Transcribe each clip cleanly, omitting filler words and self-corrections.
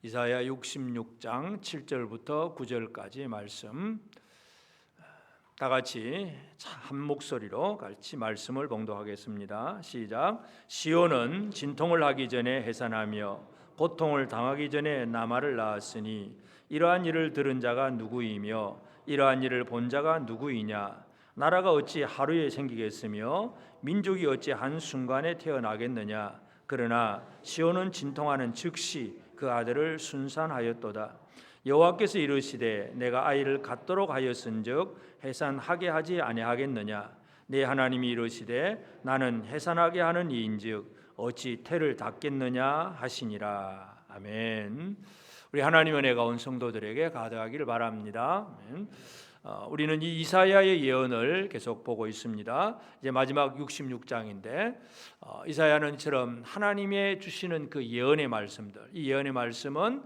이사야 66장 7절부터 9절까지 말씀 다 같이 한 목소리로 같이 말씀을 봉독하겠습니다. 시작. 시온은 진통을 하기 전에 해산하며 고통을 당하기 전에 나말을 낳았으니 이러한 일을 들은 자가 누구이며 이러한 일을 본 자가 누구이냐. 나라가 어찌 하루에 생기겠으며 민족이 어찌 한순간에 태어나겠느냐. 그러나 시온은 진통하는 즉시 그 아들을 순산하였도다. 여호와께서 이르시되 내가 아이를 갖도록 하였은즉 해산하게 하지 아니하겠느냐. 내 하나님이 이르시되 나는 해산하게 하는 이인즉 어찌 태를 닫겠느냐 하시니라. 아멘. 우리 하나님의 은혜가 온 성도들에게 가득하기를 바랍니다. 아멘. 우리는 이 이사야의 예언을 계속 보고 있습니다. 이제 마지막 66장인데 이사야는 이처럼 하나님의 주시는 그 예언의 말씀들, 이 예언의 말씀은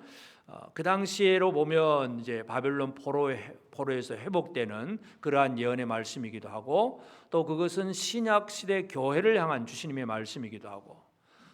그 당시에로 보면 이제 바벨론 포로에서 회복되는 그러한 예언의 말씀이기도 하고, 또 그것은 신약 시대 교회를 향한 주님의 말씀이기도 하고,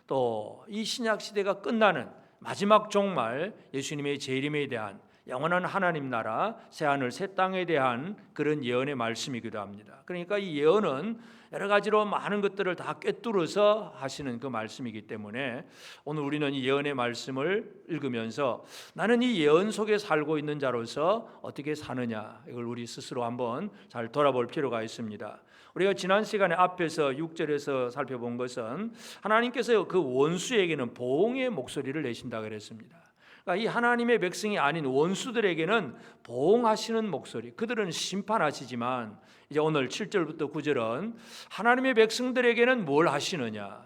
또 이 신약 시대가 끝나는 마지막 종말 예수님의 재림에 대한 영원한 하나님 나라 새하늘 새 땅에 대한 그런 예언의 말씀이기도 합니다. 그러니까 이 예언은 여러 가지로 많은 것들을 다 꿰뚫어서 하시는 그 말씀이기 때문에 오늘 우리는 이 예언의 말씀을 읽으면서 나는 이 예언 속에 살고 있는 자로서 어떻게 사느냐, 이걸 우리 스스로 한번 잘 돌아볼 필요가 있습니다. 우리가 지난 시간에 앞에서 6절에서 살펴본 것은 하나님께서 그 원수에게는 보응의 목소리를 내신다 그랬습니다. 그러니까 이 하나님의 백성이 아닌 원수들에게는 보응하시는 목소리, 그들은 심판하시지만 이제 오늘 7절부터 9절은 하나님의 백성들에게는 뭘 하시느냐,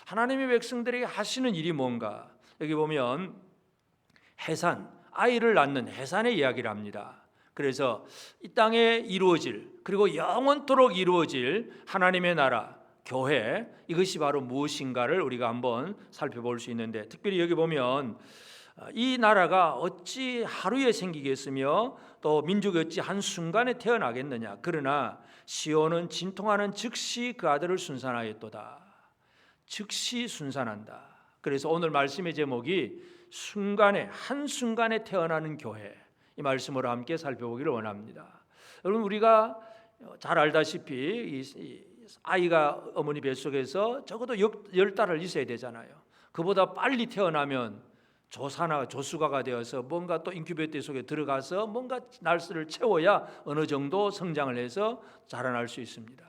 하나님의 백성들에게 하시는 일이 뭔가. 여기 보면 해산, 아이를 낳는 해산의 이야기를 합니다. 그래서 이 땅에 이루어질, 그리고 영원토록 이루어질 하나님의 나라 교회, 이것이 바로 무엇인가를 우리가 한번 살펴볼 수 있는데, 특별히 여기 보면 이 나라가 어찌 하루에 생기겠으며 또 민족이 어찌 한순간에 태어나겠느냐. 그러나 시온은 진통하는 즉시 그 아들을 순산하였도다. 즉시 순산한다. 그래서 오늘 말씀의 제목이 순간에, 한순간에 태어나는 교회, 이 말씀으로 함께 살펴보기를 원합니다. 여러분, 우리가 잘 알다시피 이 아이가 어머니 뱃속에서 적어도 10달을 있어야 되잖아요. 그보다 빨리 태어나면 조수가가 되어서 뭔가 또 인큐베이터 속에 들어가서 뭔가 날수를 채워야 어느 정도 성장을 해서 자라날 수 있습니다.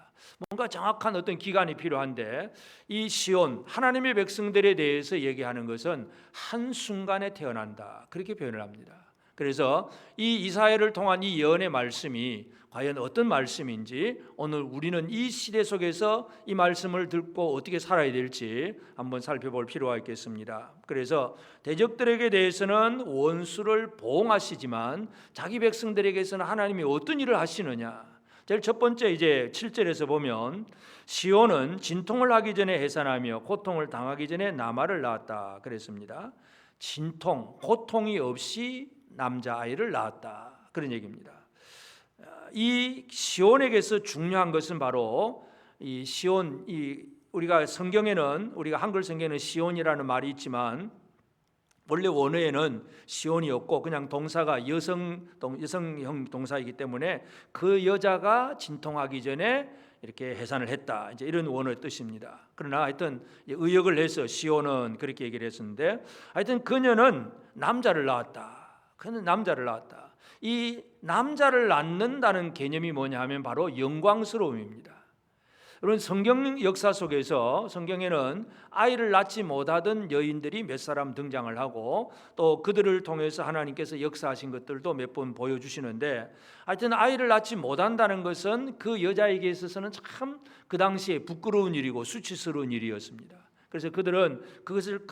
뭔가 정확한 어떤 기간이 필요한데, 이 시온, 하나님의 백성들에 대해서 얘기하는 것은 한순간에 태어난다, 그렇게 표현을 합니다. 그래서 이 이사야를 통한 이 예언의 말씀이 과연 어떤 말씀인지, 오늘 우리는 이 시대 속에서 이 말씀을 듣고 어떻게 살아야 될지 한번 살펴볼 필요가 있겠습니다. 그래서 대적들에게 대해서는 원수를 보응하시지만 자기 백성들에게서는 하나님이 어떤 일을 하시느냐. 제일 첫 번째, 이제 7절에서 보면 시온은 진통을 하기 전에 해산하며 고통을 당하기 전에 나말을 낳았다 그랬습니다. 진통, 고통이 없이 남자아이를 낳았다, 그런 얘기입니다. 이 시온에게서 중요한 것은 바로 이 시온, 우리가 성경에는, 우리가 한글 성경에는 시온이라는 말이 있지만 원래 원어에는 시온이 없고 그냥 동사가 여성형 동사이기 때문에 그 여자가 진통하기 전에 이렇게 해산을 했다, 이제 이런 원어의 뜻입니다. 그러나 하여튼 의역을 해서 시온은 그렇게 얘기를 했었는데, 하여튼 그녀는 남자를 낳았다. 그는 남자를 낳았다. 이 남자를 낳는다는 개념이 뭐냐 하면 바로 영광스러움입니다. 여러분, 성경 역사 속에서 성경에는 아이를 낳지 못하던 여인들이 몇 사람 등장을 하고, 또 그들을 통해서 하나님께서 역사하신 것들도 몇 번 보여주시는데, 하여튼 아이를 낳지 못한다는 것은 그 여자에게 있어서는 참 그 당시에 부끄러운 일이고 수치스러운 일이었습니다. 그래서 그들은 그것을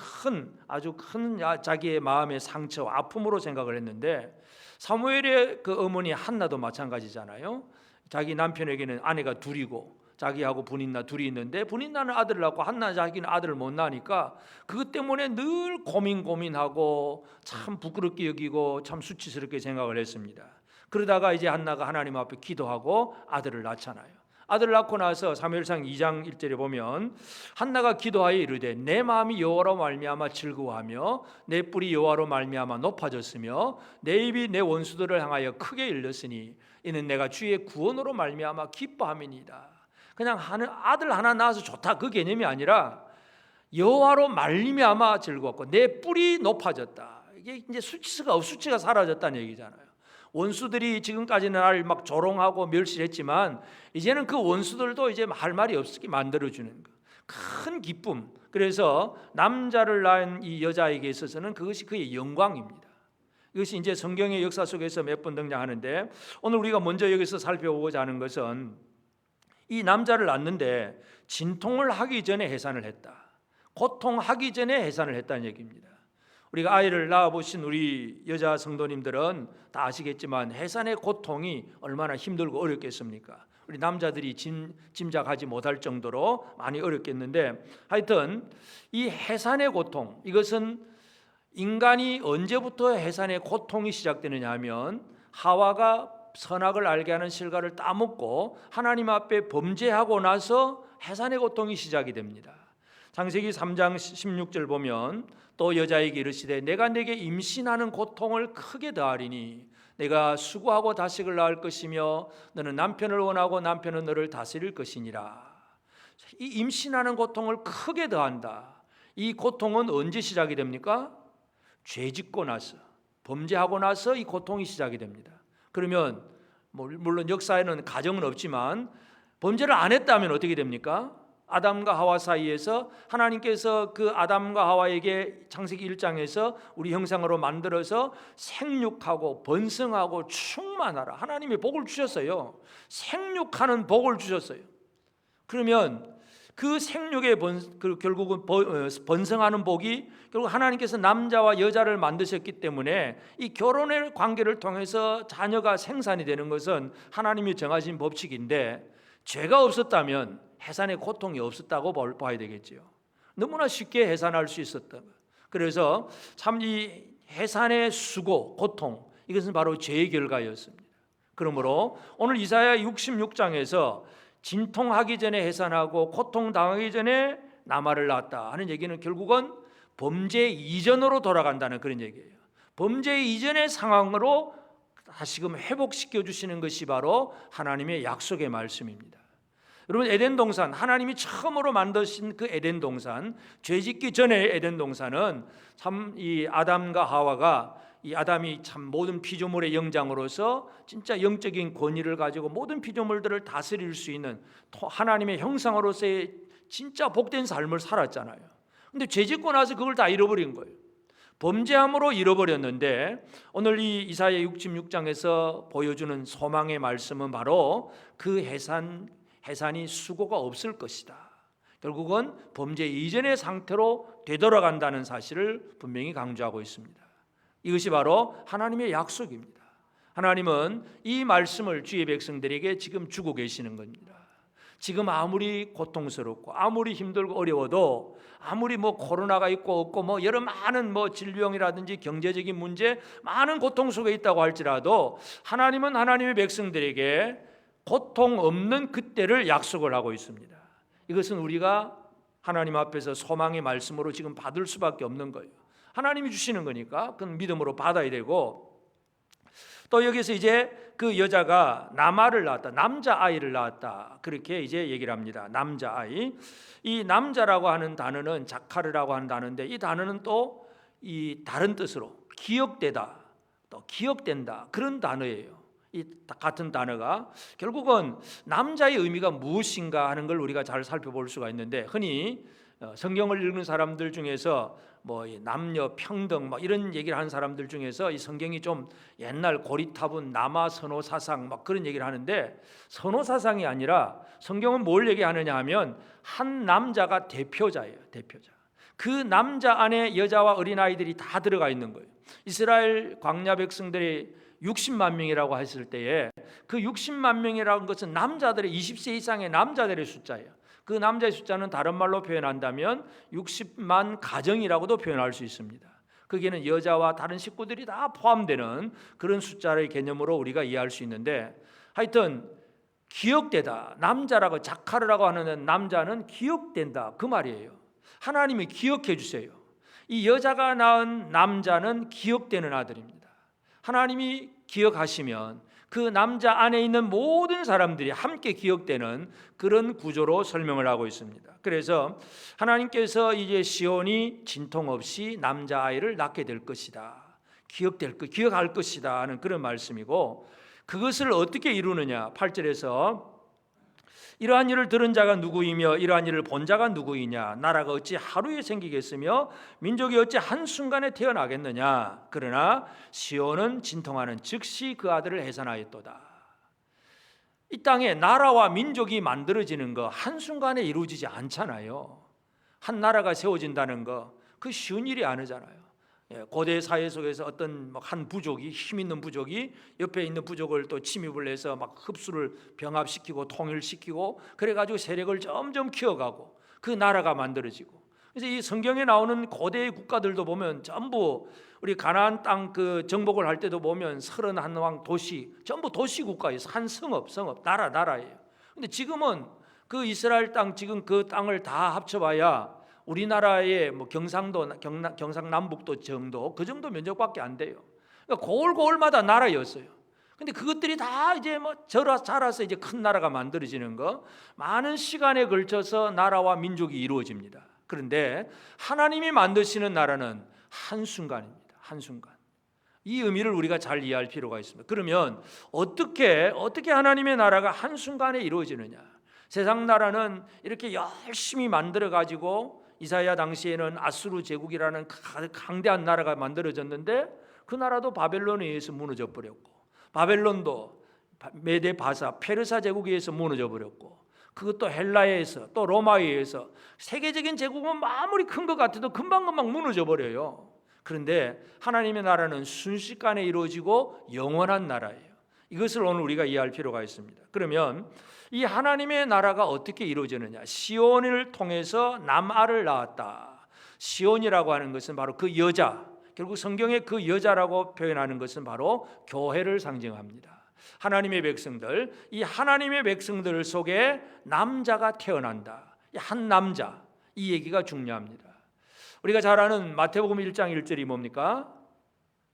아주 큰 자기의 마음의 상처와 아픔으로 생각을 했는데, 사무엘의 그 어머니 한나도 마찬가지잖아요. 자기 남편에게는 아내가 둘이고 자기하고 분인나 둘이 있는데, 분인나는 아들을 낳고 한나 자기는 아들을 못 낳으니까 그것 때문에 늘 고민하고 참 부끄럽게 여기고 참 수치스럽게 생각을 했습니다. 그러다가 이제 한나가 하나님 앞에 기도하고 아들을 낳잖아요. 아들을 낳고 나서 사무엘상 2장 1절에 보면 한나가 기도하여 이르되 내 마음이 여호와로 말미암아 즐거워하며 내 뿔이 여호와로 말미암아 높아졌으며 내 입이 내 원수들을 향하여 크게 일렀으니 이는 내가 주의 구원으로 말미암아 기뻐함이니이다. 그냥 아들 하나 낳아서 좋다 그 개념이 아니라 여호와로 말미암아 즐거웠고 내 뿔이 높아졌다. 이게 이제 수치가 사라졌다는 얘기잖아요. 원수들이 지금까지는 나를 막 조롱하고 멸시했지만 이제는 그 원수들도 이제 할 말이 없게 만들어주는 큰 기쁨. 그래서 남자를 낳은 이 여자에게 있어서는 그것이 그의 영광입니다. 이것이 이제 성경의 역사 속에서 몇 번 등장하는데 오늘 우리가 먼저 여기서 살펴보고자 하는 것은 이 남자를 낳는데 진통을 하기 전에 해산을 했다. 고통하기 전에 해산을 했다는 얘기입니다. 우리가 아이를 낳아보신 우리 여자 성도님들은 다 아시겠지만 해산의 고통이 얼마나 힘들고 어렵겠습니까? 우리 남자들이 짐작하지 못할 정도로 많이 어렵겠는데 하여튼 이 해산의 고통 이것은 인간이 언제부터 해산의 고통이 시작되느냐 하면 하와가 선악을 알게 하는 실과를 따먹고 하나님 앞에 범죄하고 나서 해산의 고통이 시작이 됩니다. 창세기 3장 16절 보면 또 여자에게 이르시되 내가 내게 임신하는 고통을 크게 더하리니 내가 수고하고 자식을 낳을 것이며 너는 남편을 원하고 남편은 너를 다스릴 것이니라. 이 임신하는 고통을 크게 더한다. 이 고통은 언제 시작이 됩니까? 죄 짓고 나서 범죄하고 나서 이 고통이 시작이 됩니다. 그러면 물론 역사에는 가정은 없지만 범죄를 안 했다면 어떻게 됩니까? 아담과 하와 사이에서 하나님께서 그 아담과 하와에게 창세기 1장에서 우리 형상으로 만들어서 생육하고 번성하고 충만하라 하나님이 복을 주셨어요. 생육하는 복을 주셨어요. 그러면 그 생육의 결국은 번성하는 복이 결국 하나님께서 남자와 여자를 만드셨기 때문에 이 결혼의 관계를 통해서 자녀가 생산이 되는 것은 하나님이 정하신 법칙인데 죄가 없었다면 해산의 고통이 없었다고 봐야 되겠지요. 너무나 쉽게 해산할 수 있었던 거예요. 그래서 참 이 해산의 수고, 고통 이것은 바로 죄의 결과였습니다. 그러므로 오늘 이사야 66장에서 진통하기 전에 해산하고 고통당하기 전에 남아를 낳았다 하는 얘기는 결국은 범죄 이전으로 돌아간다는 그런 얘기예요. 범죄 이전의 상황으로 다시금 회복시켜 주시는 것이 바로 하나님의 약속의 말씀입니다. 여러분 에덴 동산 하나님이 처음으로 만드신 그 에덴 동산 죄짓기 전에 에덴 동산은 참 이 아담과 하와가 이 아담이 참 모든 피조물의 영장으로서 진짜 영적인 권위를 가지고 모든 피조물들을 다스릴 수 있는 하나님의 형상으로서의 진짜 복된 삶을 살았잖아요. 근데 죄짓고 나서 그걸 다 잃어버린 거예요. 범죄함으로 잃어버렸는데 오늘 이 이사야 66장에서 보여주는 소망의 말씀은 바로 그 해산이 수고가 없을 것이다. 결국은 범죄 이전의 상태로 되돌아간다는 사실을 분명히 강조하고 있습니다. 이것이 바로 하나님의 약속입니다. 하나님은 이 말씀을 주의 백성들에게 지금 주고 계시는 겁니다. 지금 아무리 고통스럽고 아무리 힘들고 어려워도 아무리 코로나가 있고 없고 여러 많은 질병이라든지 경제적인 문제 많은 고통 속에 있다고 할지라도 하나님은 하나님의 백성들에게 고통 없는 그때를 약속을 하고 있습니다. 이것은 우리가 하나님 앞에서 소망의 말씀으로 지금 받을 수밖에 없는 거예요. 하나님이 주시는 거니까 그건 믿음으로 받아야 되고 또 여기서 이제 그 여자가 남아를 낳았다. 남자아이를 낳았다. 그렇게 이제 얘기를 합니다. 남자아이. 이 남자라고 하는 단어는 자카르라고 하는 단어인데 이 단어는 또 이 다른 뜻으로 기억되다. 또 기억된다. 그런 단어예요. 이 같은 단어가 결국은 남자의 의미가 무엇인가 하는 걸 우리가 잘 살펴볼 수가 있는데 흔히 성경을 읽는 사람들 중에서 남녀 평등 이런 얘기를 하는 사람들 중에서 이 성경이 좀 옛날 고리타분 남아 선호 사상 그런 얘기를 하는데 선호 사상이 아니라 성경은 뭘 얘기하느냐 하면 한 남자가 대표자예요. 대표자. 그 남자 안에 여자와 어린아이들이 다 들어가 있는 거예요. 이스라엘 광야 백성들이 60만 명이라고 했을 때에 그 60만 명이라는 것은 남자들의 20세 이상의 남자들의 숫자예요. 그 남자의 숫자는 다른 말로 표현한다면 60만 가정이라고도 표현할 수 있습니다. 거기에는 여자와 다른 식구들이 다 포함되는 그런 숫자의 개념으로 우리가 이해할 수 있는데 하여튼 기억되다. 남자라고 자카르라고 하는 남자는 기억된다 그 말이에요. 하나님이 기억해 주세요. 이 여자가 낳은 남자는 기억되는 아들입니다. 하나님이 기억하시면 그 남자 안에 있는 모든 사람들이 함께 기억되는 그런 구조로 설명을 하고 있습니다. 그래서 하나님께서 이제 시온이 진통 없이 남자아이를 낳게 될 것이다. 기억할 것이다 하는 그런 말씀이고, 그것을 어떻게 이루느냐 8절에서 이러한 일을 들은 자가 누구이며 이러한 일을 본 자가 누구이냐. 나라가 어찌 하루에 생기겠으며 민족이 어찌 한순간에 태어나겠느냐. 그러나 시온은 진통하는 즉시 그 아들을 해산하였도다. 이 땅에 나라와 민족이 만들어지는 거 한순간에 이루어지지 않잖아요. 한 나라가 세워진다는 거 그 쉬운 일이 아니잖아요. 고대 사회 속에서 어떤 한 부족이, 힘 있는 부족이 옆에 있는 부족을 또 침입을 해서 막 흡수를 병합시키고 통일시키고 그래가지고 세력을 점점 키워가고 그 나라가 만들어지고. 그래서 이 성경에 나오는 고대의 국가들도 보면 전부 우리 가나안 땅 그 정복을 할 때도 보면 31왕 도시 전부 도시 국가예요. 한 성읍 나라예요. 근데 지금은 그 이스라엘 땅 지금 그 땅을 다 합쳐봐야 우리나라의 뭐 경상남북도 정도 그 정도 면적밖에 안 돼요. 그러니까 고을마다 나라였어요. 근데 그것들이 다 이제 뭐 자라서 이제 큰 나라가 만들어지는 거, 많은 시간에 걸쳐서 나라와 민족이 이루어집니다. 그런데 하나님이 만드시는 나라는 한순간입니다. 한순간. 이 의미를 우리가 잘 이해할 필요가 있습니다. 그러면 어떻게 하나님의 나라가 한순간에 이루어지느냐? 세상 나라는 이렇게 열심히 만들어 가지고 이사야 당시에는 아수르 제국이라는 강대한 나라가 만들어졌는데 그 나라도 바벨론에 의해서 무너져 버렸고, 바벨론도 메데 바사 페르사 제국에 의해서 무너져 버렸고, 그것도 헬라에 의해서 또 로마에 의해서. 세계적인 제국은 아무리 큰 것 같아도 금방금방 무너져 버려요. 그런데 하나님의 나라는 순식간에 이루어지고 영원한 나라예요. 이것을 오늘 우리가 이해할 필요가 있습니다. 그러면 이 하나님의 나라가 어떻게 이루어지느냐? 시온을 통해서 남아를 낳았다. 시온이라고 하는 것은 바로 그 여자, 결국 성경에 그 여자라고 표현하는 것은 바로 교회를 상징합니다. 하나님의 백성들, 이 하나님의 백성들 속에 남자가 태어난다. 한 남자, 이 얘기가 중요합니다. 우리가 잘 아는 마태복음 1장 1절이 뭡니까?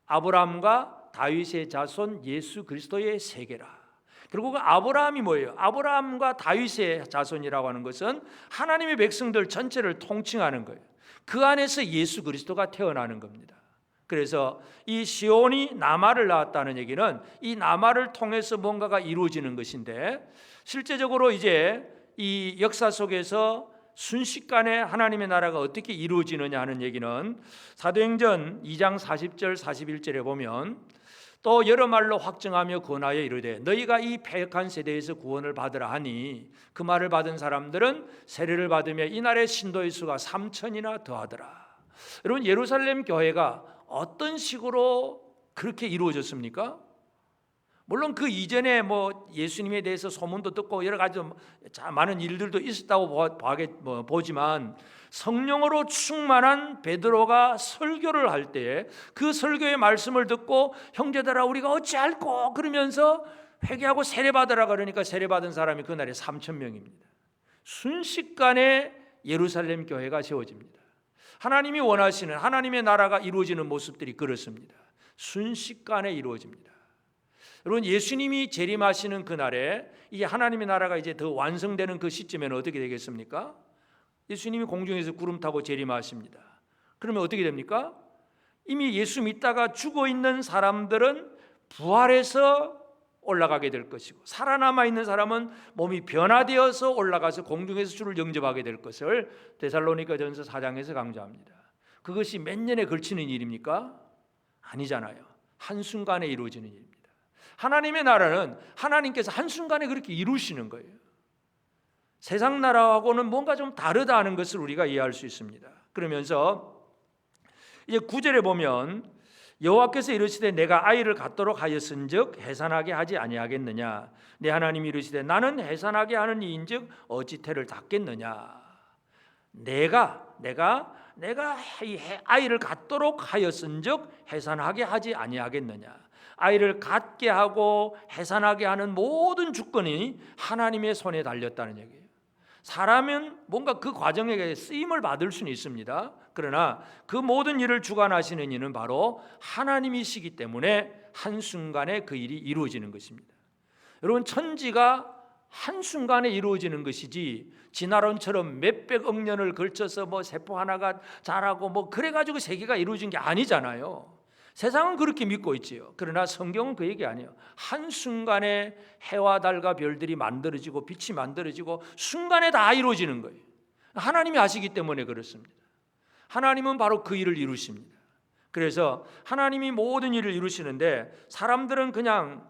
아브라함과 다윗의 자손 예수 그리스도의 세계라. 그리고 그 아브라함이 뭐예요? 아브라함과 다윗의 자손이라고 하는 것은 하나님의 백성들 전체를 통칭하는 거예요. 그 안에서 예수 그리스도가 태어나는 겁니다. 그래서 이 시온이 남아를 낳았다는 얘기는 이 남아를 통해서 뭔가가 이루어지는 것인데, 실제적으로 이제 이 역사 속에서 순식간에 하나님의 나라가 어떻게 이루어지느냐 하는 얘기는 사도행전 2장 40절 41절에 보면, 또 여러 말로 확증하며 권하여 이르되 너희가 이 패역한 세대에서 구원을 받으라 하니 그 말을 받은 사람들은 세례를 받으며 이날의 신도의 수가 3,000이나 더하더라. 여러분, 예루살렘 교회가 어떤 식으로 그렇게 이루어졌습니까? 물론 그 이전에 뭐 예수님에 대해서 소문도 듣고 여러 가지 많은 일들도 있었다고 보지만, 성령으로 충만한 베드로가 설교를 할 때 그 설교의 말씀을 듣고 형제들아 우리가 어찌할꼬 그러면서 회개하고 세례받으라 그러니까 세례받은 사람이 그날에 3,000명입니다. 순식간에 예루살렘 교회가 세워집니다. 하나님이 원하시는 하나님의 나라가 이루어지는 모습들이 그렇습니다. 순식간에 이루어집니다. 여러분, 예수님이 재림하시는 그날에 이 하나님의 나라가 이제 더 완성되는 그 시점에는 어떻게 되겠습니까? 예수님이 공중에서 구름 타고 재림하십니다. 그러면 어떻게 됩니까? 이미 예수 믿다가 죽어 있는 사람들은 부활해서 올라가게 될 것이고, 살아남아 있는 사람은 몸이 변화되어서 올라가서 공중에서 주를 영접하게 될 것을 데살로니가전서 4장에서 강조합니다. 그것이 몇 년에 걸치는 일입니까? 아니잖아요. 한순간에 이루어지는 일입니다. 하나님의 나라는 하나님께서 한순간에 그렇게 이루시는 거예요. 세상 나라하고는 뭔가 좀 다르다는 것을 우리가 이해할 수 있습니다. 그러면서 이제 9절에 보면 여호와께서 이르시되 내가 아이를 갖도록 하였은즉 해산하게 하지 아니하겠느냐. 내 하나님이 이르시되 나는 해산하게 하는 이인즉 어찌 태를 닫겠느냐. 내가 내가 이 아이를 갖도록 하였은즉 해산하게 하지 아니하겠느냐. 아이를 갖게 하고 해산하게 하는 모든 주권이 하나님의 손에 달렸다는 얘기예요. 사람은 뭔가 그 과정에 쓰임을 받을 수는 있습니다. 그러나 그 모든 일을 주관하시는 이는 바로 하나님이시기 때문에 한순간에 그 일이 이루어지는 것입니다. 여러분, 천지가 한순간에 이루어지는 것이지 진화론처럼 몇백억 년을 걸쳐서 세포 하나가 자라고 그래가지고 세계가 이루어진 게 아니잖아요. 세상은 그렇게 믿고 있지요. 그러나 성경은 그 얘기 아니에요. 한순간에 해와 달과 별들이 만들어지고 빛이 만들어지고 순간에 다 이루어지는 거예요. 하나님이 하시기 때문에 그렇습니다. 하나님은 바로 그 일을 이루십니다. 그래서 하나님이 모든 일을 이루시는데 사람들은 그냥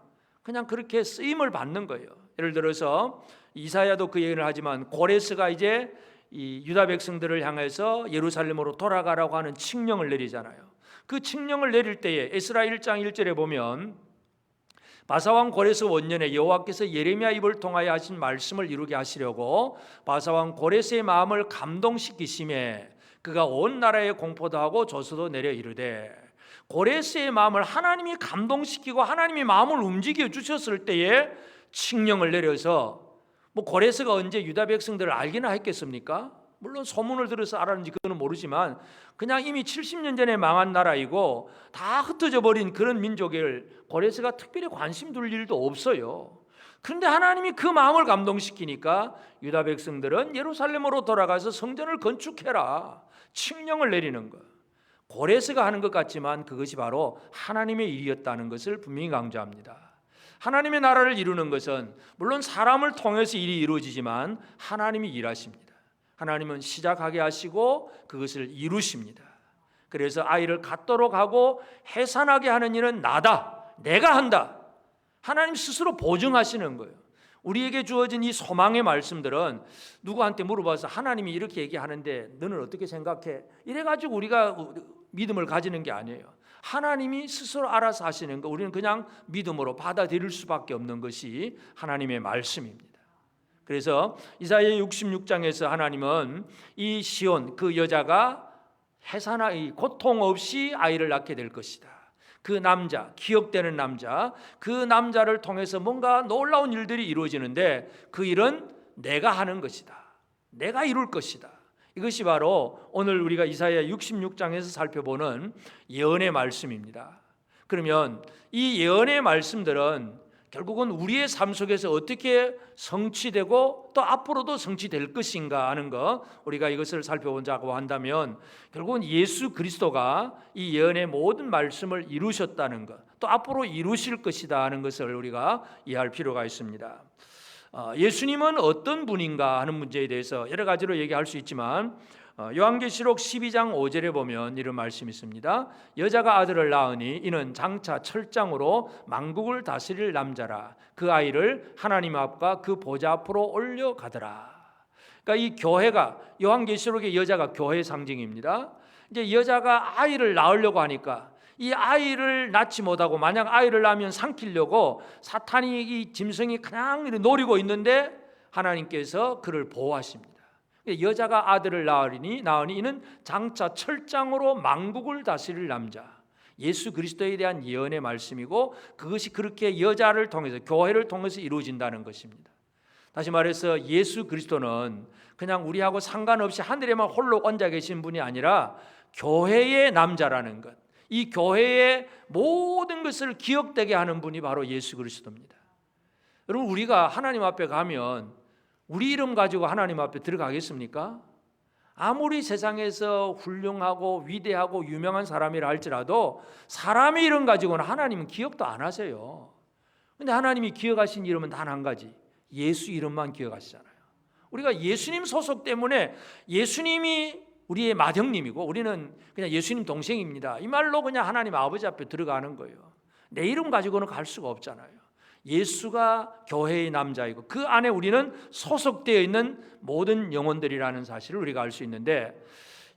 그렇게 쓰임을 받는 거예요. 예를 들어서 이사야도 그 얘기를 하지만 고레스가 이제 이 유다 백성들을 향해서 예루살렘으로 돌아가라고 하는 칙령을 내리잖아요. 그 칙령을 내릴 때에 에스라 1장 1절에 보면 바사왕 고레스 원년에 여호와께서 예레미야 입을 통하여 하신 말씀을 이루게 하시려고 바사왕 고레스의 마음을 감동시키심에 그가 온 나라에 공포도 하고 조서도 내려 이르되, 고레스의 마음을 하나님이 감동시키고 하나님이 마음을 움직여 주셨을 때에 칙령을 내려서 고레스가 언제 유다 백성들을 알기나 했겠습니까? 물론 소문을 들어서 알았는지 그거는 모르지만 그냥 이미 70년 전에 망한 나라이고 다 흩어져 버린 그런 민족을 고레스가 특별히 관심 둘 일도 없어요. 그런데 하나님이 그 마음을 감동시키니까 유다 백성들은 예루살렘으로 돌아가서 성전을 건축해라 칙령을 내리는 것. 고레스가 하는 것 같지만 그것이 바로 하나님의 일이었다는 것을 분명히 강조합니다. 하나님의 나라를 이루는 것은 물론 사람을 통해서 일이 이루어지지만 하나님이 일하십니다. 하나님은 시작하게 하시고 그것을 이루십니다. 그래서 아이를 갖도록 하고 해산하게 하는 일은 나다, 내가 한다. 하나님 스스로 보증하시는 거예요. 우리에게 주어진 이 소망의 말씀들은 누구한테 물어봐서 하나님이 이렇게 얘기하는데 너는 어떻게 생각해? 이래가지고 우리가 믿음을 가지는 게 아니에요. 하나님이 스스로 알아서 하시는 거 우리는 그냥 믿음으로 받아들일 수밖에 없는 것이 하나님의 말씀입니다. 그래서 이사야 66장에서 하나님은 이 시온 그 여자가 고통 없이 아이를 낳게 될 것이다. 그 남자, 기억되는 남자, 그 남자를 통해서 뭔가 놀라운 일들이 이루어지는데 그 일은 내가 하는 것이다. 내가 이룰 것이다. 이것이 바로 오늘 우리가 이사야 66장에서 살펴보는 예언의 말씀입니다. 그러면 이 예언의 말씀들은 결국은 우리의 삶 속에서 어떻게 성취되고 또 앞으로도 성취될 것인가 하는 거, 우리가 이것을 살펴보자고 한다면 결국은 예수 그리스도가 이 예언의 모든 말씀을 이루셨다는 것, 또 앞으로 이루실 것이다 하는 것을 우리가 이해할 필요가 있습니다. 예수님은 어떤 분인가 하는 문제에 대해서 여러 가지로 얘기할 수 있지만 요한계시록 12장 5절에 보면 이런 말씀이 있습니다. 여자가 아들을 낳으니 이는 장차 철장으로 만국을 다스릴 남자라. 그 아이를 하나님 앞과 그 보좌 앞으로 올려가더라. 그러니까 이 교회가, 요한계시록의 여자가 교회의 상징입니다. 이제 여자가 아이를 낳으려고 하니까 이 아이를 낳지 못하고 만약 아이를 낳으면 삼키려고 사탄이 이 짐승이 그냥 노리고 있는데 하나님께서 그를 보호하십니다. 여자가 아들을 낳으니 이는 장차 철장으로 만국을 다스릴 남자, 예수 그리스도에 대한 예언의 말씀이고 그것이 그렇게 여자를 통해서 교회를 통해서 이루어진다는 것입니다. 다시 말해서 예수 그리스도는 그냥 우리하고 상관없이 하늘에만 홀로 앉아 계신 분이 아니라 교회의 남자라는 것, 이 교회의 모든 것을 기억되게 하는 분이 바로 예수 그리스도입니다. 여러분, 우리가 하나님 앞에 가면 우리 이름 가지고 하나님 앞에 들어가겠습니까? 아무리 세상에서 훌륭하고 위대하고 유명한 사람이라 할지라도 사람의 이름 가지고는 하나님은 기억도 안 하세요. 그런데 하나님이 기억하신 이름은 단 한 가지, 예수 이름만 기억하시잖아요. 우리가 예수님 소속 때문에 예수님이 우리의 맏형님이고 우리는 그냥 예수님 동생입니다, 이 말로 그냥 하나님 아버지 앞에 들어가는 거예요. 내 이름 가지고는 갈 수가 없잖아요. 예수가 교회의 남자이고 그 안에 우리는 소속되어 있는 모든 영혼들이라는 사실을 우리가 알 수 있는데,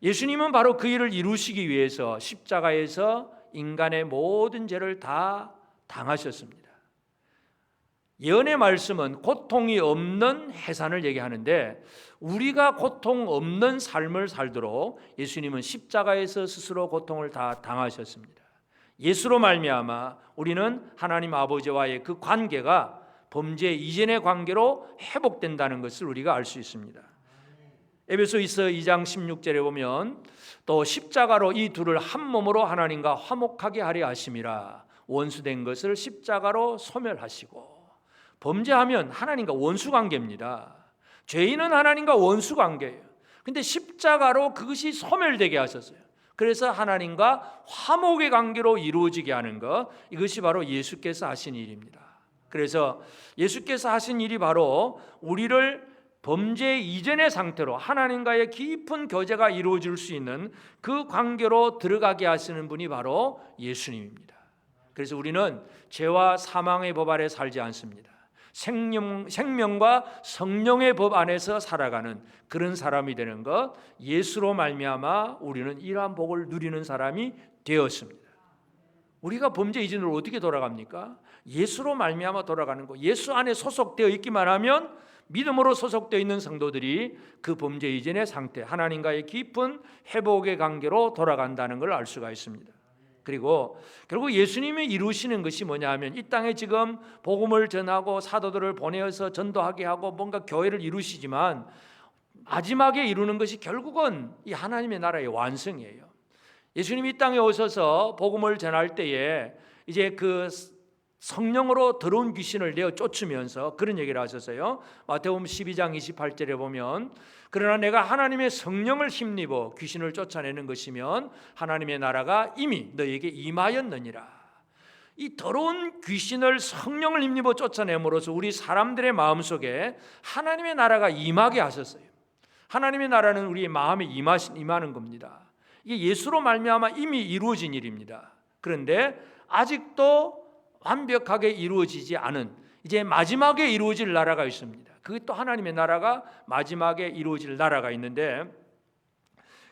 예수님은 바로 그 일을 이루시기 위해서 십자가에서 인간의 모든 죄를 다 당하셨습니다. 예언의 말씀은 고통이 없는 해산을 얘기하는데 우리가 고통 없는 삶을 살도록 예수님은 십자가에서 스스로 고통을 다 당하셨습니다. 예수로 말미암아 우리는 하나님 아버지와의 그 관계가 범죄 이전의 관계로 회복된다는 것을 우리가 알 수 있습니다. 에베소서 2장 16절에 보면 또 십자가로 이 둘을 한 몸으로 하나님과 화목하게 하려 하심이라. 원수된 것을 십자가로 소멸하시고. 범죄하면 하나님과 원수 관계입니다. 죄인은 하나님과 원수 관계예요. 근데 십자가로 그것이 소멸되게 하셨어요. 그래서 하나님과 화목의 관계로 이루어지게 하는 것, 이것이 바로 예수께서 하신 일입니다. 그래서 예수께서 하신 일이 바로 우리를 범죄 이전의 상태로 하나님과의 깊은 교제가 이루어질 수 있는 그 관계로 들어가게 하시는 분이 바로 예수님입니다. 그래서 우리는 죄와 사망의 법 아래 살지 않습니다. 생명과 성령의 법 안에서 살아가는 그런 사람이 되는 것, 예수로 말미암아 우리는 이러한 복을 누리는 사람이 되었습니다. 우리가 범죄 이전으로 어떻게 돌아갑니까? 예수로 말미암아 돌아가는 것. 예수 안에 소속되어 있기만 하면 믿음으로 소속되어 있는 성도들이 그 범죄 이전의 상태, 하나님과의 깊은 회복의 관계로 돌아간다는 걸 알 수가 있습니다. 그리고 결국 예수님이 이루시는 것이 뭐냐 하면 이 땅에 지금 복음을 전하고 사도들을 보내어서 전도하게 하고 뭔가 교회를 이루시지만 마지막에 이루는 것이 결국은 이 하나님의 나라의 완성이에요. 예수님이 이 땅에 오셔서 복음을 전할 때에 이제 그 성령으로 더러운 귀신을 내어 쫓으면서 그런 얘기를 하셨어요. 마태복음 12장 28절에 보면 그러나 내가 하나님의 성령을 힘입어 귀신을 쫓아내는 것이면 하나님의 나라가 이미 너에게 임하였느니라. 이 더러운 귀신을 성령을 힘입어 쫓아냄으로써 우리 사람들의 마음속에 하나님의 나라가 임하게 하셨어요. 하나님의 나라는 우리의 마음에 임하는 겁니다. 이게 예수로 말미암아 이미 이루어진 일입니다. 그런데 아직도 완벽하게 이루어지지 않은 이제 마지막에 이루어질 나라가 있습니다. 그게 또 하나님의 나라가 마지막에 이루어질 나라가 있는데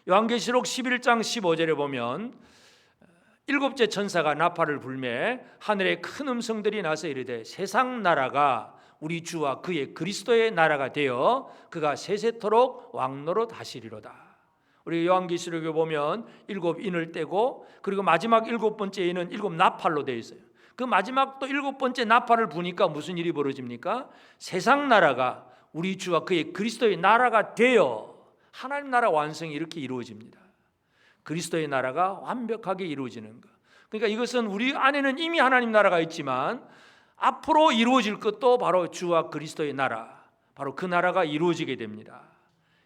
요한계시록 11장 15절에 보면 일곱째 천사가 나팔을 불매 하늘에 큰 음성들이 나서 이르되 세상 나라가 우리 주와 그의 그리스도의 나라가 되어 그가 세세토록 왕노로 다시리로다. 우리 요한계시록에 보면 일곱 인을 떼고 그리고 마지막 일곱 번째 인은 일곱 나팔로 되어 있어요. 그 마지막 또 일곱 번째 나팔을 부니까 무슨 일이 벌어집니까? 세상 나라가 우리 주와 그의 그리스도의 나라가 되어 하나님 나라 완성이 이렇게 이루어집니다. 그리스도의 나라가 완벽하게 이루어지는 것. 그러니까 이것은 우리 안에는 이미 하나님 나라가 있지만 앞으로 이루어질 것도 바로 주와 그리스도의 나라, 바로 그 나라가 이루어지게 됩니다.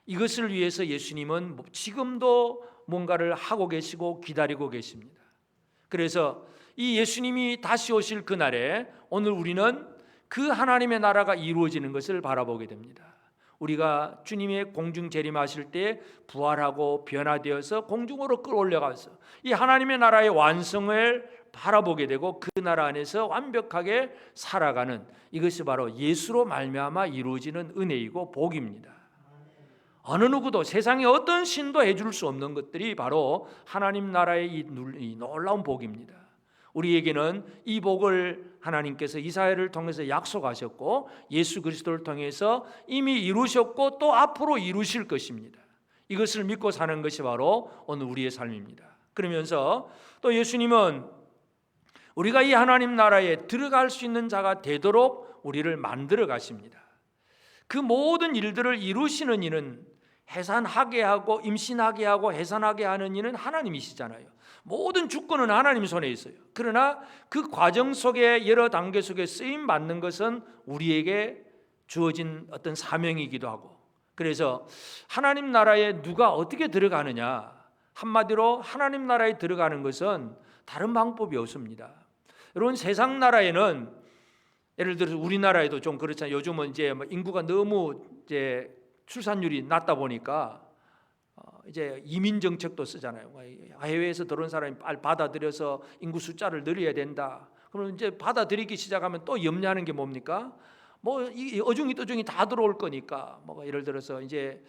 이것을 위해서 예수님은 지금도 뭔가를 하고 계시고 기다리고 계십니다. 그래서 이 예수님이 다시 오실 그날에 오늘 우리는 그 하나님의 나라가 이루어지는 것을 바라보게 됩니다. 우리가 주님의 공중 재림하실 때 부활하고 변화되어서 공중으로 끌어올려가서 이 하나님의 나라의 완성을 바라보게 되고 그 나라 안에서 완벽하게 살아가는 이것이 바로 예수로 말미암아 이루어지는 은혜이고 복입니다. 어느 누구도 세상에 어떤 신도 해줄 수 없는 것들이 바로 하나님 나라의 이 놀라운 복입니다. 우리에게는 이 복을 하나님께서 이사야를 통해서 약속하셨고 예수 그리스도를 통해서 이미 이루셨고 또 앞으로 이루실 것입니다. 이것을 믿고 사는 것이 바로 오늘 우리의 삶입니다. 그러면서 또 예수님은 우리가 이 하나님 나라에 들어갈 수 있는 자가 되도록 우리를 만들어 가십니다. 그 모든 일들을 이루시는 이는 해산하게 하고 임신하게 하고 해산하게 하는 이는 하나님이시잖아요. 모든 주권은 하나님 손에 있어요. 그러나 그 과정 속에 여러 단계 속에 쓰임 받는 것은 우리에게 주어진 어떤 사명이기도 하고, 그래서 하나님 나라에 누가 어떻게 들어가느냐, 한마디로 하나님 나라에 들어가는 것은 다른 방법이 없습니다. 여러분, 세상 나라에는 예를 들어서 우리나라에도 좀 그렇잖아요. 요즘은 이제 인구가 너무 이제 출산율이 낮다 보니까 이제 이민 정책도 쓰잖아요. 해외에서 들어온 사람이 받아들여서 인구 숫자를 늘려야 된다. 그러면 이제 받아들이기 시작하면 또 염려하는 게 뭡니까? 뭐 이 어중이 다 들어올 거니까. 뭐 예를 들어서 이제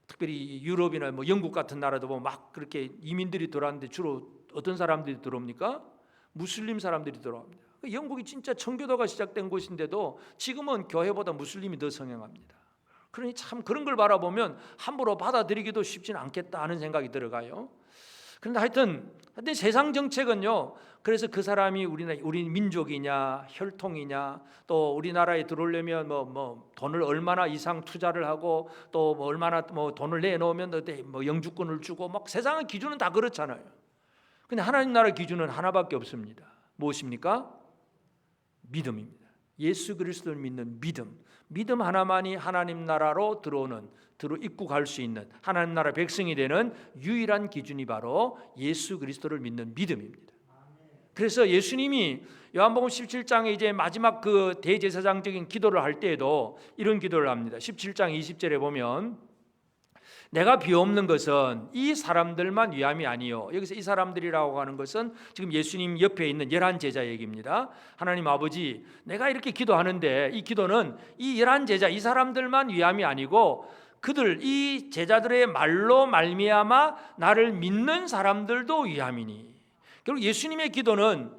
특별히 유럽이나 뭐 영국 같은 나라도 보면 막 그렇게 이민들이 들어왔는데 주로 어떤 사람들이 들어옵니까? 무슬림 사람들이 들어옵니다. 영국이 진짜 청교도가 시작된 곳인데도 지금은 교회보다 무슬림이 더 성행합니다. 그러니 참 그런 걸 바라보면 함부로 받아들이기도 쉽지는 않겠다 하는 생각이 들어가요. 그런데 하여튼 세상 정책은요, 그래서 그 사람이 우리 민족이냐 혈통이냐, 또 우리나라에 들어오려면 뭐 돈을 얼마나 이상 투자를 하고 또 뭐 얼마나 뭐 돈을 내놓으면 뭐 영주권을 주고 막 세상의 기준은 다 그렇잖아요. 근데 하나님 나라 기준은 하나밖에 없습니다. 무엇입니까? 믿음입니다. 예수 그리스도를 믿는 믿음. 믿음 하나만이 하나님 나라로 입국할 수 있는, 하나님 나라 백성이 되는 유일한 기준이 바로 예수 그리스도를 믿는 믿음입니다. 그래서 예수님이 요한복음 17장에 이제 마지막 그 대제사장적인 기도를 할 때에도 이런 기도를 합니다. 17장 20절에 보면 내가 비옵는 것은 이 사람들만 위함이 아니요. 여기서 이 사람들이라고 하는 것은 지금 예수님 옆에 있는 11 제자 얘기입니다. 하나님 아버지, 내가 이렇게 기도하는데 이 기도는 이 11 제자, 이 사람들만 위함이 아니고 그들, 이 제자들의 말로 말미암아 나를 믿는 사람들도 위함이니. 결국 예수님의 기도는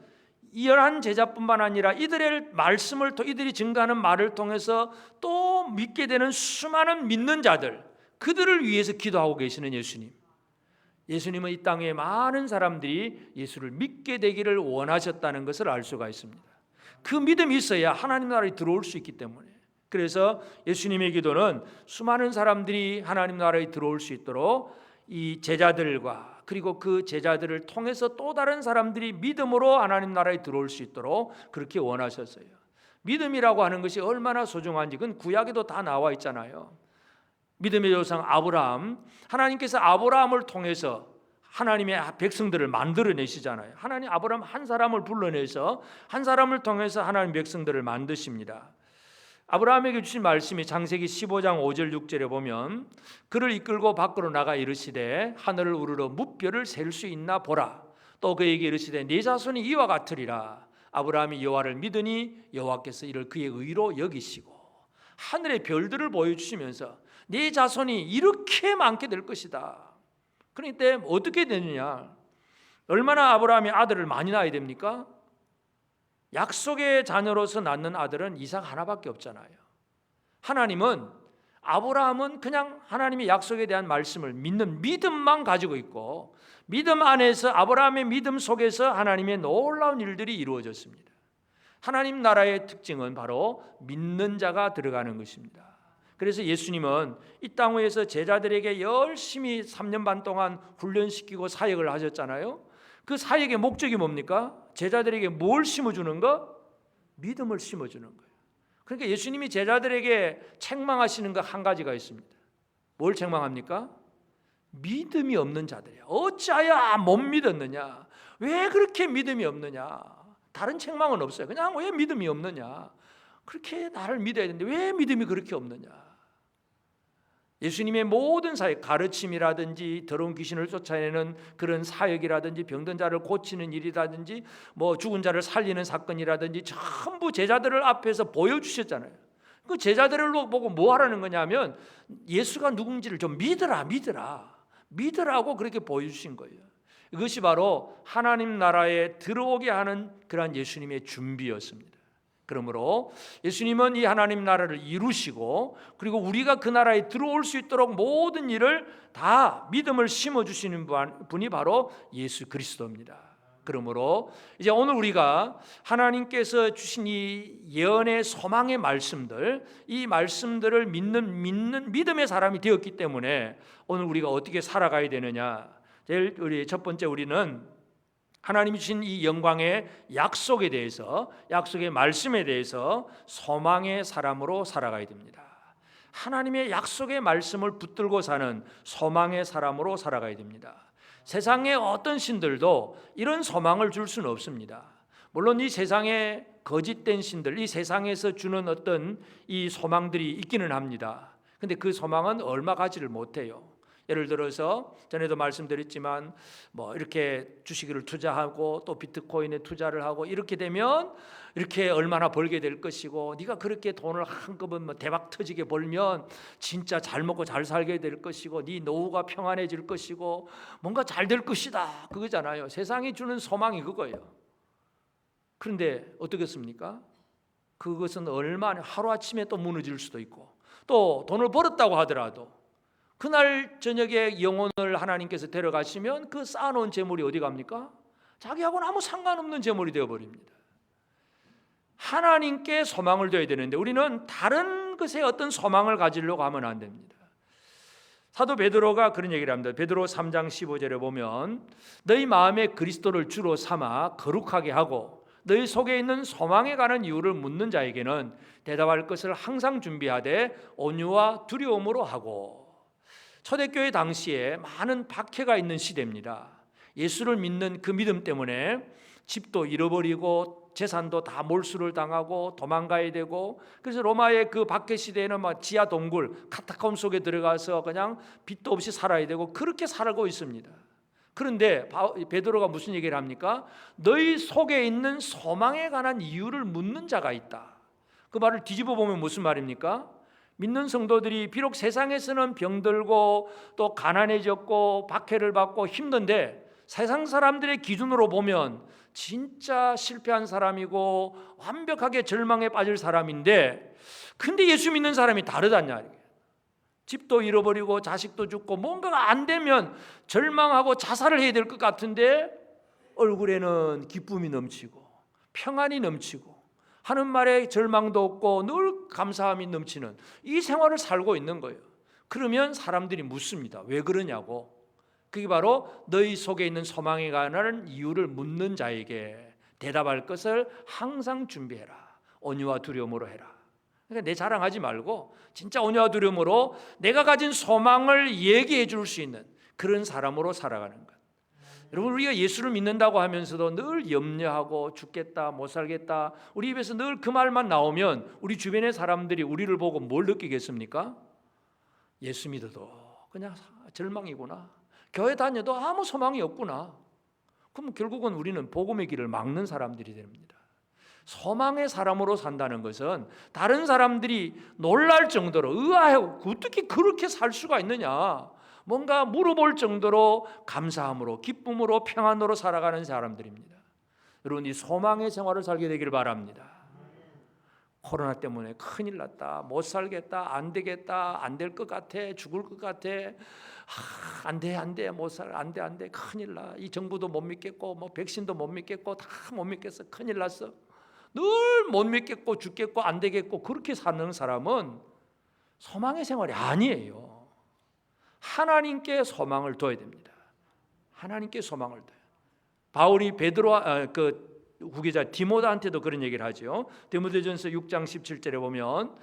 이 11 제자뿐만 아니라 이들의 말씀을 이들이 증거하는 말을 통해서 또 믿게 되는 수많은 믿는 자들, 그들을 위해서 기도하고 계시는 예수님. 예수님은 이 땅에 많은 사람들이 예수를 믿게 되기를 원하셨다는 것을 알 수가 있습니다. 그 믿음이 있어야 하나님 나라에 들어올 수 있기 때문에, 그래서 예수님의 기도는 수많은 사람들이 하나님 나라에 들어올 수 있도록 이 제자들과 그리고 그 제자들을 통해서 또 다른 사람들이 믿음으로 하나님 나라에 들어올 수 있도록 그렇게 원하셨어요. 믿음이라고 하는 것이 얼마나 소중한지 그건 구약에도 다 나와 있잖아요. 믿음의 조상 아브라함, 하나님께서 아브라함을 통해서 하나님의 백성들을 만들어내시잖아요. 하나님 아브라함 한 사람을 불러내서 한 사람을 통해서 하나님 백성들을 만드십니다. 아브라함에게 주신 말씀이 창세기 15장 5절 6절에 보면 그를 이끌고 밖으로 나가 이르시되 하늘을 우러러 무뼈를 셀 수 있나 보라. 또 그에게 이르시되 네 자손이 이와 같으리라. 아브라함이 여호와를 믿으니 여호와께서 이를 그의 의로 여기시고, 하늘의 별들을 보여주시면서 네 자손이 이렇게 많게 될 것이다. 그런데 어떻게 되느냐? 얼마나 아브라함이 아들을 많이 낳아야 됩니까? 약속의 자녀로서 낳는 아들은 이삭 하나밖에 없잖아요. 하나님은, 아브라함은 그냥 하나님의 약속에 대한 말씀을 믿는 믿음만 가지고 있고, 믿음 안에서, 아브라함의 믿음 속에서 하나님의 놀라운 일들이 이루어졌습니다. 하나님 나라의 특징은 바로 믿는 자가 들어가는 것입니다. 그래서 예수님은 이 땅 위에서 제자들에게 열심히 3년 반 동안 훈련시키고 사역을 하셨잖아요. 그 사역의 목적이 뭡니까? 제자들에게 뭘 심어주는 거? 믿음을 심어주는 거예요. 그러니까 예수님이 제자들에게 책망하시는 거 한 가지가 있습니다. 뭘 책망합니까? 믿음이 없는 자들이야. 어찌하여 못 믿었느냐? 왜 그렇게 믿음이 없느냐? 다른 책망은 없어요. 그냥 왜 믿음이 없느냐? 그렇게 나를 믿어야 되는데 왜 믿음이 그렇게 없느냐? 예수님의 모든 사역, 가르침이라든지 더러운 귀신을 쫓아내는 그런 사역이라든지 병든 자를 고치는 일이라든지 뭐 죽은 자를 살리는 사건이라든지 전부 제자들을 앞에서 보여주셨잖아요. 그 제자들을 보고 뭐 하라는 거냐면 예수가 누군지를 좀 믿으라고 그렇게 보여주신 거예요. 이것이 바로 하나님 나라에 들어오게 하는 그러한 예수님의 준비였습니다. 그러므로 예수님은 이 하나님 나라를 이루시고 그리고 우리가 그 나라에 들어올 수 있도록 모든 일을 다 믿음을 심어주시는 분이 바로 예수 그리스도입니다. 그러므로 이제 오늘 우리가 하나님께서 주신 이 예언의 소망의 말씀들, 이 말씀들을 믿는 믿음의 사람이 되었기 때문에 오늘 우리가 어떻게 살아가야 되느냐. 첫 번째 우리는 하나님이 주신 이 영광의 약속에 대해서, 약속의 말씀에 대해서 소망의 사람으로 살아가야 됩니다. 하나님의 약속의 말씀을 붙들고 사는 소망의 사람으로 살아가야 됩니다. 세상의 어떤 신들도 이런 소망을 줄 수는 없습니다. 물론 이 세상에 거짓된 신들, 이 세상에서 주는 어떤 이 소망들이 있기는 합니다. 근데 그 소망은 얼마 가지를 못해요. 예를 들어서 전에도 말씀드렸지만 뭐 이렇게 주식을 투자하고 또 비트코인에 투자를 하고 이렇게 되면 이렇게 얼마나 벌게 될 것이고, 네가 그렇게 돈을 한꺼번에 뭐 대박 터지게 벌면 진짜 잘 먹고 잘 살게 될 것이고, 네 노후가 평안해질 것이고 뭔가 잘 될 것이다, 그거잖아요. 세상이 주는 소망이 그거예요. 그런데 어떻겠습니까? 그것은 얼마나 하루아침에 또 무너질 수도 있고, 또 돈을 벌었다고 하더라도 그날 저녁에 영혼을 하나님께서 데려가시면 그 쌓아놓은 재물이 어디 갑니까? 자기하고는 아무 상관없는 재물이 되어버립니다. 하나님께 소망을 둬야 되는데 우리는 다른 것에 어떤 소망을 가지려고 하면 안 됩니다. 사도 베드로가 그런 얘기를 합니다. 베드로 3장 15절에 보면 너희 마음에 그리스도를 주로 삼아 거룩하게 하고 너희 속에 있는 소망에 관한 이유를 묻는 자에게는 대답할 것을 항상 준비하되 온유와 두려움으로 하고. 초대교회 당시에 많은 박해가 있는 시대입니다. 예수를 믿는 그 믿음 때문에 집도 잃어버리고 재산도 다 몰수를 당하고 도망가야 되고, 그래서 로마의 그 박해 시대에는 막 지하 동굴 카타콤 속에 들어가서 그냥 빚도 없이 살아야 되고 그렇게 살고 있습니다. 그런데 베드로가 무슨 얘기를 합니까? 너희 속에 있는 소망에 관한 이유를 묻는 자가 있다. 그 말을 뒤집어 보면 무슨 말입니까? 믿는 성도들이 비록 세상에서는 병들고 또 가난해졌고 박해를 받고 힘든데 세상 사람들의 기준으로 보면 진짜 실패한 사람이고 완벽하게 절망에 빠질 사람인데, 근데 예수 믿는 사람이 다르다냐. 집도 잃어버리고 자식도 죽고 뭔가가 안 되면 절망하고 자살을 해야 될 것 같은데 얼굴에는 기쁨이 넘치고 평안이 넘치고 하는 말에 절망도 없고 늘 감사함이 넘치는 이 생활을 살고 있는 거예요. 그러면 사람들이 묻습니다. 왜 그러냐고. 그게 바로 너희 속에 있는 소망에 관한 이유를 묻는 자에게 대답할 것을 항상 준비해라. 온유와 두려움으로 해라. 그러니까 내 자랑하지 말고 진짜 온유와 두려움으로 내가 가진 소망을 얘기해 줄 수 있는 그런 사람으로 살아가는 것. 여러분, 우리가 예수를 믿는다고 하면서도 늘 염려하고 죽겠다 못 살겠다 우리 입에서 늘 그 말만 나오면 우리 주변의 사람들이 우리를 보고 뭘 느끼겠습니까? 예수 믿어도 그냥 절망이구나, 교회 다녀도 아무 소망이 없구나. 그럼 결국은 우리는 복음의 길을 막는 사람들이 됩니다. 소망의 사람으로 산다는 것은 다른 사람들이 놀랄 정도로 의아해하고 어떻게 그렇게 살 수가 있느냐, 뭔가 물어볼 정도로 감사함으로 기쁨으로 평안으로 살아가는 사람들입니다. 여러분, 이 소망의 생활을 살게 되기를 바랍니다. 코로나 때문에 큰일 났다, 못 살겠다, 안 되겠다, 안 될 것 같아, 죽을 것 같아, 안 돼, 못 살, 안 돼, 큰일 나. 이 정부도 못 믿겠고 뭐 백신도 못 믿겠고 다 못 믿겠어, 큰일 났어. 늘 못 믿겠고 죽겠고 안 되겠고 그렇게 사는 사람은 소망의 생활이 아니에요. 하나님께 소망을 둬야 됩니다. 하나님께 소망을 둬요. 바울이 그 후계자 디모데한테도 그런 얘기를 하죠. 디모데전서 6장 17절에 보면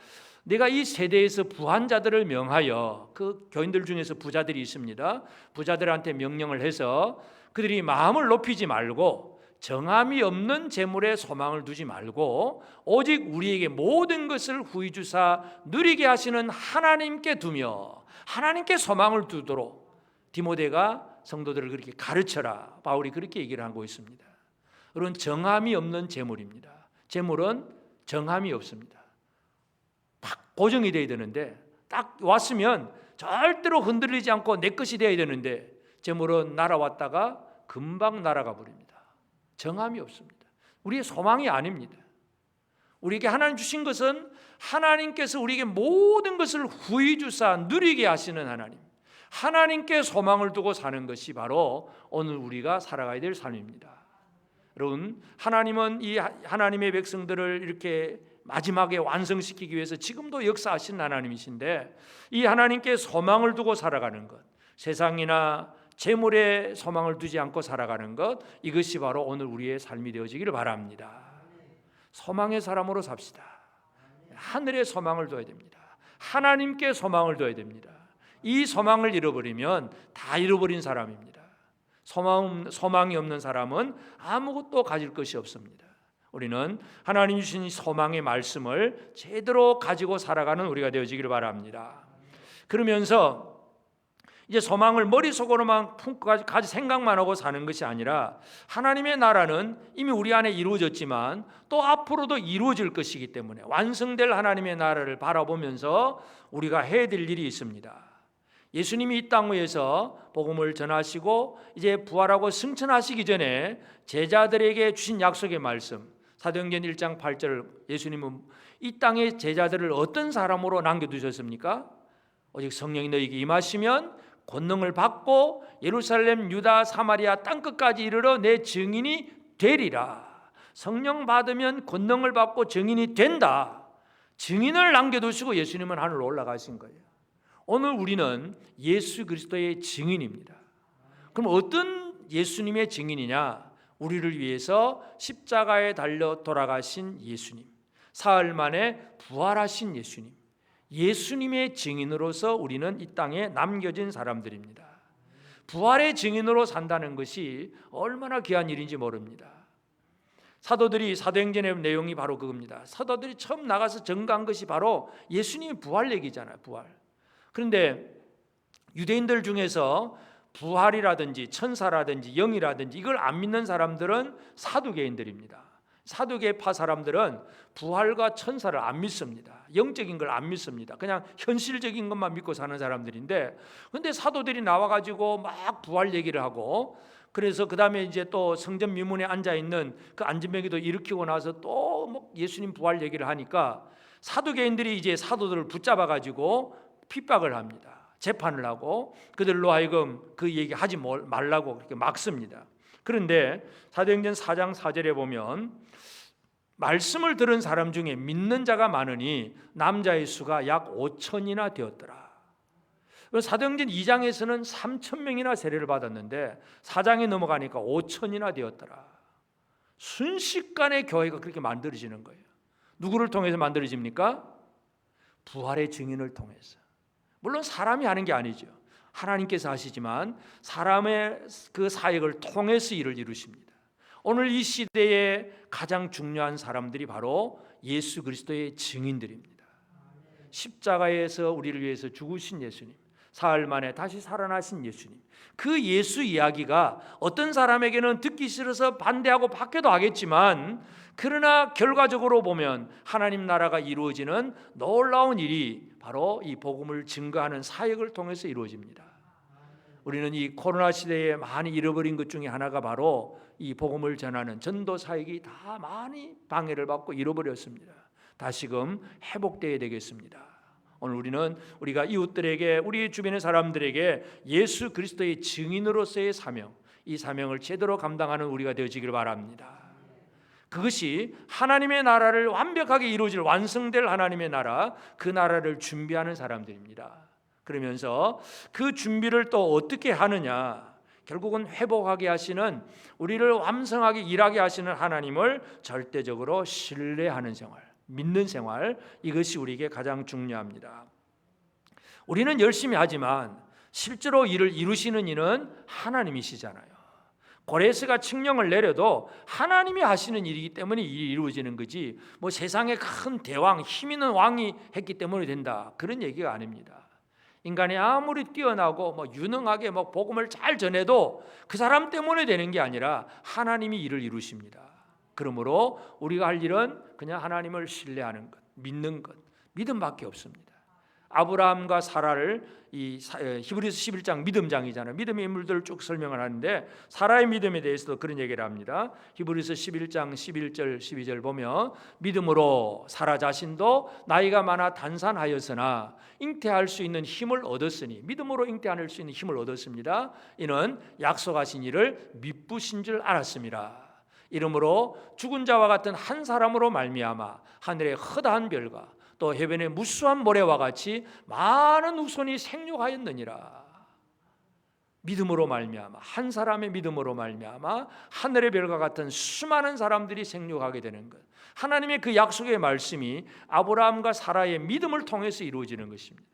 내가 이 세대에서 부한 자들을 명하여, 그 교인들 중에서 부자들이 있습니다. 부자들한테 명령을 해서 그들이 마음을 높이지 말고 정함이 없는 재물에 소망을 두지 말고 오직 우리에게 모든 것을 후히 주사 누리게 하시는 하나님께 두며 하나님께 소망을 두도록 디모데가 성도들을 그렇게 가르쳐라. 바울이 그렇게 얘기를 하고 있습니다. 여러분, 정함이 없는 재물입니다. 재물은 정함이 없습니다. 딱 고정이 돼야 되는데 딱 왔으면 절대로 흔들리지 않고 내 것이 돼야 되는데 재물은 날아왔다가 금방 날아가 버립니다. 정함이 없습니다. 우리의 소망이 아닙니다. 우리에게 하나님 주신 것은 하나님께서 우리에게 모든 것을 후히 주사 누리게 하시는 하나님, 하나님께 소망을 두고 사는 것이 바로 오늘 우리가 살아가야 될 삶입니다. 여러분, 하나님은 이 하나님의 백성들을 이렇게 마지막에 완성시키기 위해서 지금도 역사하신 하나님이신데 이 하나님께 소망을 두고 살아가는 것, 세상이나 재물에 소망을 두지 않고 살아가는 것, 이것이 바로 오늘 우리의 삶이 되어지기를 바랍니다. 소망의 사람으로 삽시다. 하늘에 소망을 둬야 됩니다. 하나님께 소망을 둬야 됩니다. 이 소망을 잃어버리면 다 잃어버린 사람입니다. 소망이 없는 사람은 아무것도 가질 것이 없습니다. 우리는 하나님 주신 소망의 말씀을 제대로 가지고 살아가는 우리가 되어지기를 바랍니다. 그러면서 이제 소망을 머릿속으로만 품고 생각만 하고 사는 것이 아니라 하나님의 나라는 이미 우리 안에 이루어졌지만 또 앞으로도 이루어질 것이기 때문에 완성될 하나님의 나라를 바라보면서 우리가 해야 될 일이 있습니다. 예수님이 이 땅 위에서 복음을 전하시고 이제 부활하고 승천하시기 전에 제자들에게 주신 약속의 말씀, 사도행전 1장 8절 예수님은 이 땅의 제자들을 어떤 사람으로 남겨두셨습니까? 오직 성령이 너희에게 임하시면 권능을 받고 예루살렘, 유다, 사마리아 땅끝까지 이르러 내 증인이 되리라. 성령 받으면 권능을 받고 증인이 된다. 증인을 남겨두시고 예수님은 하늘로 올라가신 거예요. 오늘 우리는 예수 그리스도의 증인입니다. 그럼 어떤 예수님의 증인이냐? 우리를 위해서 십자가에 달려 돌아가신 예수님, 사흘 만에 부활하신 예수님, 예수님의 증인으로서 우리는 이 땅에 남겨진 사람들입니다. 부활의 증인으로 산다는 것이 얼마나 귀한 일인지 모릅니다. 사도들이 사도행전의 내용이 바로 그겁니다. 사도들이 처음 나가서 증거한 것이 바로 예수님의 부활 얘기잖아요. 부활. 그런데 유대인들 중에서 부활이라든지 천사라든지 영이라든지 이걸 안 믿는 사람들은 사두개인들입니다. 사두개파 사람들은 부활과 천사를 안 믿습니다. 영적인 걸 안 믿습니다. 그냥 현실적인 것만 믿고 사는 사람들인데, 그런데 사도들이 나와가지고 막 부활 얘기를 하고, 그래서 그 다음에 이제 또 성전 미문에 앉아 있는 그 안진뱅이도 일으키고 나서 또 뭐 예수님 부활 얘기를 하니까 사두개인들이 이제 사도들을 붙잡아가지고 핍박을 합니다. 재판을 하고 그들로 하여금 그 얘기 하지 말라고 그렇게 막습니다. 그런데 사도행전 4장 4절에 보면 말씀을 들은 사람 중에 믿는 자가 많으니 남자의 수가 약 5천이나 되었더라. 사도행전 2장에서는 3천 명이나 세례를 받았는데 4장에 넘어가니까 5천이나 되었더라. 순식간에 교회가 그렇게 만들어지는 거예요. 누구를 통해서 만들어집니까? 부활의 증인을 통해서. 물론 사람이 하는 게 아니죠. 하나님께서 하시지만 사람의 그 사역을 통해서 일을 이루십니다. 오늘 이 시대에 가장 중요한 사람들이 바로 예수 그리스도의 증인들입니다. 십자가에서 우리를 위해서 죽으신 예수님, 사흘 만에 다시 살아나신 예수님, 그 예수 이야기가 어떤 사람에게는 듣기 싫어서 반대하고 박해도 하겠지만, 그러나 결과적으로 보면 하나님 나라가 이루어지는 놀라운 일이 바로 이 복음을 증거하는 사역을 통해서 이루어집니다. 우리는 이 코로나 시대에 많이 잃어버린 것 중에 하나가 바로 이 복음을 전하는 전도 사역이 다 많이 방해를 받고 잃어버렸습니다. 다시금 회복되어야 되겠습니다. 오늘 우리는 우리가 이웃들에게, 우리 주변의 사람들에게 예수 그리스도의 증인으로서의 사명, 이 사명을 제대로 감당하는 우리가 되어지기를 바랍니다. 그것이 하나님의 나라를 완벽하게 이루어질 완성될 하나님의 나라, 그 나라를 준비하는 사람들입니다. 그러면서 그 준비를 또 어떻게 하느냐, 결국은 회복하게 하시는, 우리를 완성하게 일하게 하시는 하나님을 절대적으로 신뢰하는 생활, 믿는 생활, 이것이 우리에게 가장 중요합니다. 우리는 열심히 하지만 실제로 일을 이루시는 이는 하나님이시잖아요. 고레스가 칙령을 내려도 하나님이 하시는 일이기 때문에 일이 이루어지는 거지, 뭐 세상에 큰 대왕, 힘 있는 왕이 했기 때문에 된다, 그런 얘기가 아닙니다. 인간이 아무리 뛰어나고 뭐 유능하게 뭐 복음을 잘 전해도 그 사람 때문에 되는 게 아니라 하나님이 일을 이루십니다. 그러므로 우리가 할 일은 그냥 하나님을 신뢰하는 것, 믿는 것, 믿음밖에 없습니다. 아브라함과 사라를 이 히브리서 11장 믿음장이잖아요. 믿음의 인물들을 쭉 설명을 하는데 사라의 믿음에 대해서도 그런 얘기를 합니다. 히브리서 11장 11절 12절 보면 믿음으로 사라 자신도 나이가 많아 단산하였으나 잉태할 수 있는 힘을 얻었으니, 믿음으로 잉태할 수 있는 힘을 얻었습니다. 이는 약속하신 이를 미쁘신 줄 알았습니다. 이러므로 죽은 자와 같은 한 사람으로 말미암아 하늘의 허다한 별과 또 해변의 무수한 모래와 같이 많은 후손이 생육하였느니라. 믿음으로 말미암아, 한 사람의 믿음으로 말미암아 하늘의 별과 같은 수많은 사람들이 생육하게 되는 것, 하나님의 그 약속의 말씀이 아브라함과 사라의 믿음을 통해서 이루어지는 것입니다.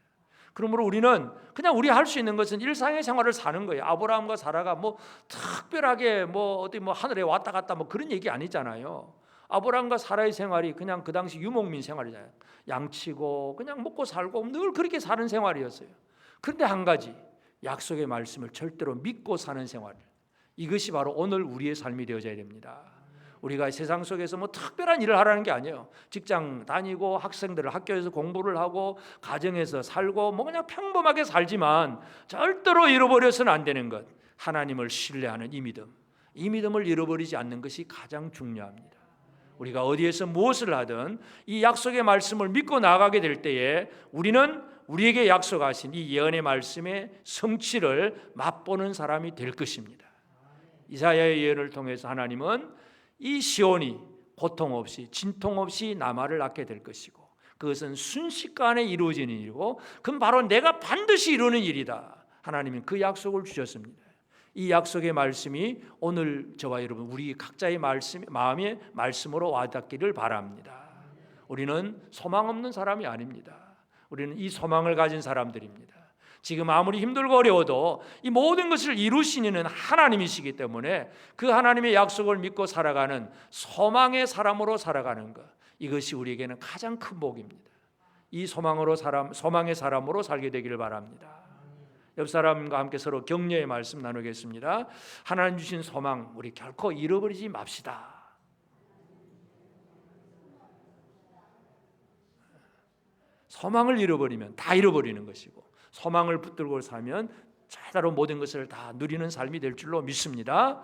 그러므로 우리는 그냥 우리 할 수 있는 것은 일상의 생활을 사는 거예요. 아브라함과 사라가 뭐 특별하게 뭐 어디 뭐 하늘에 왔다 갔다 뭐 그런 얘기 아니잖아요. 아브라함과 사라의 생활이 그냥 그 당시 유목민 생활이잖아요. 양치고 그냥 먹고 살고 늘 그렇게 사는 생활이었어요. 그런데 한 가지, 약속의 말씀을 절대로 믿고 사는 생활, 이것이 바로 오늘 우리의 삶이 되어져야 됩니다. 우리가 세상 속에서 뭐 특별한 일을 하라는 게 아니에요. 직장 다니고 학생들을 학교에서 공부를 하고 가정에서 살고 뭐 그냥 평범하게 살지만 절대로 잃어버려서는 안 되는 것, 하나님을 신뢰하는 이 믿음, 이 믿음을 잃어버리지 않는 것이 가장 중요합니다. 우리가 어디에서 무엇을 하든 이 약속의 말씀을 믿고 나가게 될 때에 우리는 우리에게 약속하신 이 예언의 말씀의 성취를 맛보는 사람이 될 것입니다. 이사야의 예언을 통해서 하나님은 이 시온이 고통 없이 진통 없이 남아를 낳게 될 것이고 그것은 순식간에 이루어지는 일이고 그건 바로 내가 반드시 이루는 일이다. 하나님은 그 약속을 주셨습니다. 이 약속의 말씀이 오늘 저와 여러분 우리 각자의 마음의 말씀으로 와닿기를 바랍니다. 우리는 소망 없는 사람이 아닙니다. 우리는 이 소망을 가진 사람들입니다. 지금 아무리 힘들고 어려워도 이 모든 것을 이루시는 하나님이시기 때문에 그 하나님의 약속을 믿고 살아가는 소망의 사람으로 살아가는 것, 이것이 우리에게는 가장 큰 복입니다. 이 소망의 사람으로 살게 되기를 바랍니다. 옆 사람과 함께 서로 격려의 말씀 나누겠습니다. 하나님 주신 소망 우리 결코 잃어버리지 맙시다. 소망을 잃어버리면 다 잃어버리는 것이고 소망을 붙들고 살면 제대로 모든 것을 다 누리는 삶이 될 줄로 믿습니다.